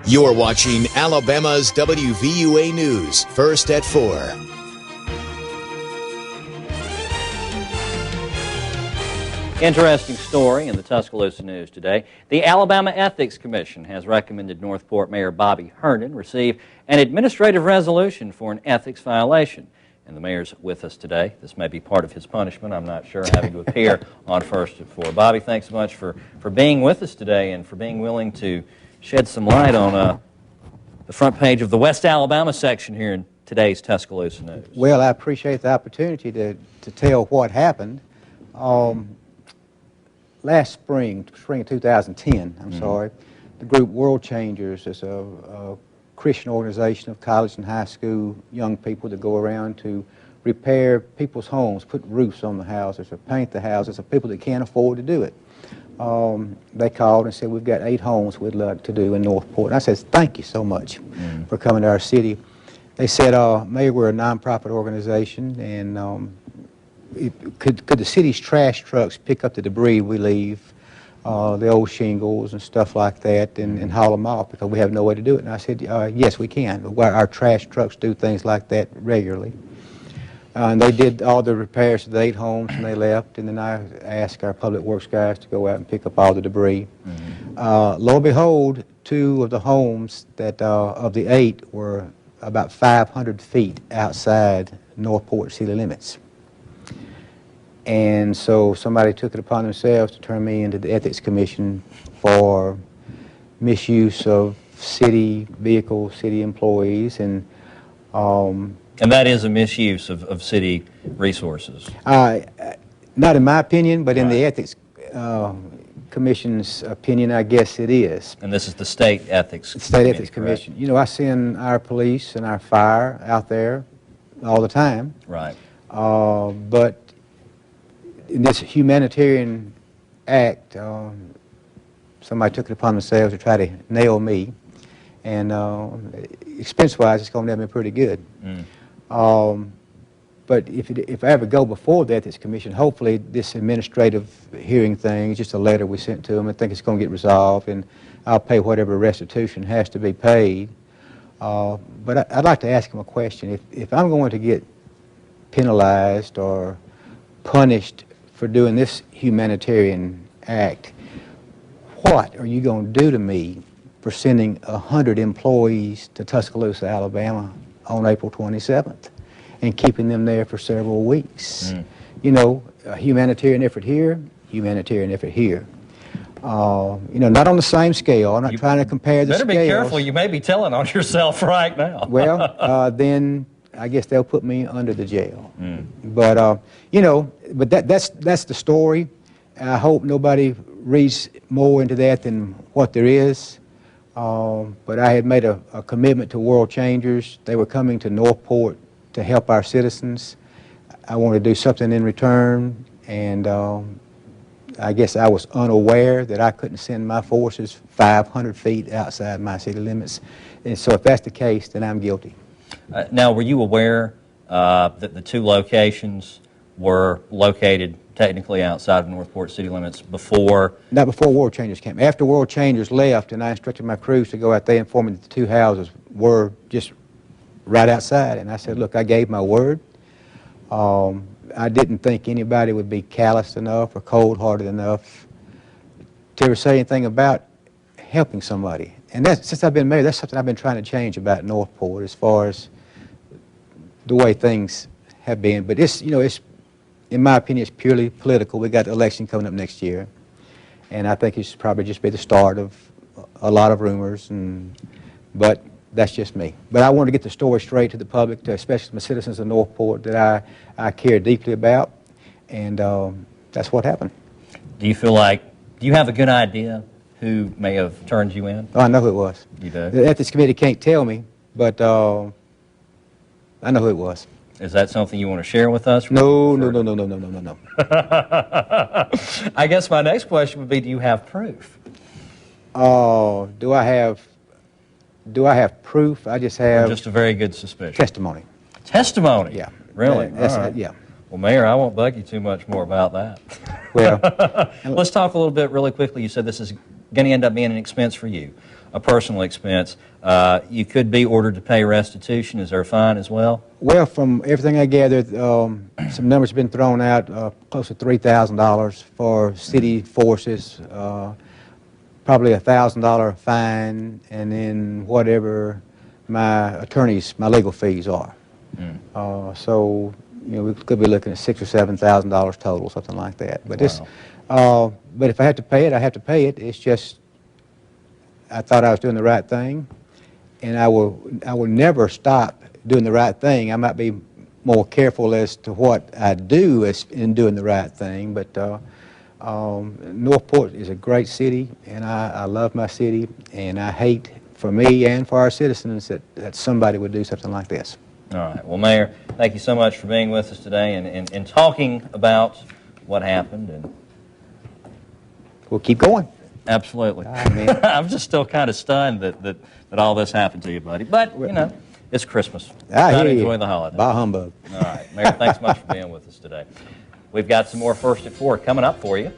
You're watching Alabama's WVUA News, first at 4. Interesting story in the Tuscaloosa News today. The Alabama Ethics Commission has recommended Northport Mayor Bobby Herndon receive an administrative resolution for an ethics violation. And the mayor's with us today. This may be part of his punishment, I'm not sure, having to appear on First at 4. Bobby, thanks so much for being with us today and for being willing to shed some light on the front page of the West Alabama section here in today's Tuscaloosa News. Well, I appreciate the opportunity to tell what happened. Last spring of 2010, the group World Changers is a Christian organization of college and high school young people that go around to repair people's homes, put roofs on the houses, or paint the houses of people that can't afford to do it. They called and said, we've got 8 homes we'd like to do in Northport. And I said, thank you so much for coming to our city. They said, Mayor, we're a nonprofit organization, and could the city's trash trucks pick up the debris we leave, the old shingles and stuff like that, and haul them off because we have no way to do it? And I said, yes, we can. Our trash trucks do things like that regularly. And they did all the repairs to the 8 homes, and they left. And then I asked our public works guys to go out and pick up all the debris. Lo and behold, 2 of the homes that of the 8 were about 500 feet outside Northport city limits. And so somebody took it upon themselves to turn me into the Ethics Commission for misuse of city vehicles, city employees, and that is a misuse of city resources. Not in my opinion, but in the Ethics Commission's opinion, I guess it is. And this is the State Ethics Commission. State Ethics Commission. You know, I send our police and our fire out there all the time. Right. But in this humanitarian act, somebody took it upon themselves to try to nail me, and expense-wise, it's going to have been pretty good. But if I ever go before the Ethics Commission, hopefully this administrative hearing thing is just a letter we sent to them. I think it's going to get resolved, and I'll pay whatever restitution has to be paid. But I'd like to ask them a question. If I'm going to get penalized or punished for doing this humanitarian act, what are you going to do to me for sending 100 employees to Tuscaloosa, Alabama on April 27th and keeping them there for several weeks? You know, a humanitarian effort here, humanitarian effort here. You know, not on the same scale. I'm not trying to compare the scales. Better be careful. You may be telling on yourself right now. Well, then I guess they'll put me under the jail. But, you know, but that's the story. I hope nobody reads more into that than what there is. But I had made a commitment to World Changers. They were coming to Northport to help our citizens. I wanted to do something in return, and I guess I was unaware that I couldn't send my forces 500 feet outside my city limits. And so if that's the case, then I'm guilty. Now, were you aware that the 2 locations were located technically outside of Northport city limits before? Not before World Changers came. After World Changers left, and I instructed my crews to go out, they informed me that the 2 houses were just right outside. And I said, look, I gave my word. I didn't think anybody would be calloused enough or cold-hearted enough to ever say anything about helping somebody. And since I've been mayor, that's something I've been trying to change about Northport as far as the way things have been. But it's, you know, it's, in my opinion, it's purely political. We got the election coming up next year, and I think it should probably just be the start of a lot of rumors. But that's just me. But I wanted to get the story straight to the public, especially the citizens of Northport that I care deeply about, and that's what happened. Do you feel like, do you have a good idea who may have turned you in? Oh, I know who it was. You do? The Ethics Committee can't tell me, but I know who it was. Is that something you want to share with us? No. I guess my next question would be, do you have proof? Do I have proof? I just have... Or just a very good suspicion? Testimony. Testimony? Yeah. Really? Right. Yeah. Well, Mayor, I won't bug you too much more about that. Well... Let's talk a little bit really quickly. You said this is going to end up being an expense for you. a personal expense, you could be ordered to pay restitution. Is there a fine as well? Well, from everything I gathered, some numbers have been thrown out, close to $3,000 for city forces, probably a $1,000 fine, and then whatever my legal fees are. So, you know, we could be looking at $6,000 or $7,000 total, something like that. But but if I have to pay it, I have to pay it. It's just, I thought I was doing the right thing, and I will never stop doing the right thing. I might be more careful as to what I do in doing the right thing, but Northport is a great city, and I love my city, and I hate for me and for our citizens that somebody would do something like this. All right. Well, Mayor, thank you so much for being with us today and talking about what happened. And we'll keep going. Absolutely. I'm just still kind of stunned that all this happened to you, buddy. But, you know, it's Christmas. I hear you. Enjoy the holiday. Bah humbug. All right. Mayor, thanks much for being with us today. We've got some more First at 4 coming up for you.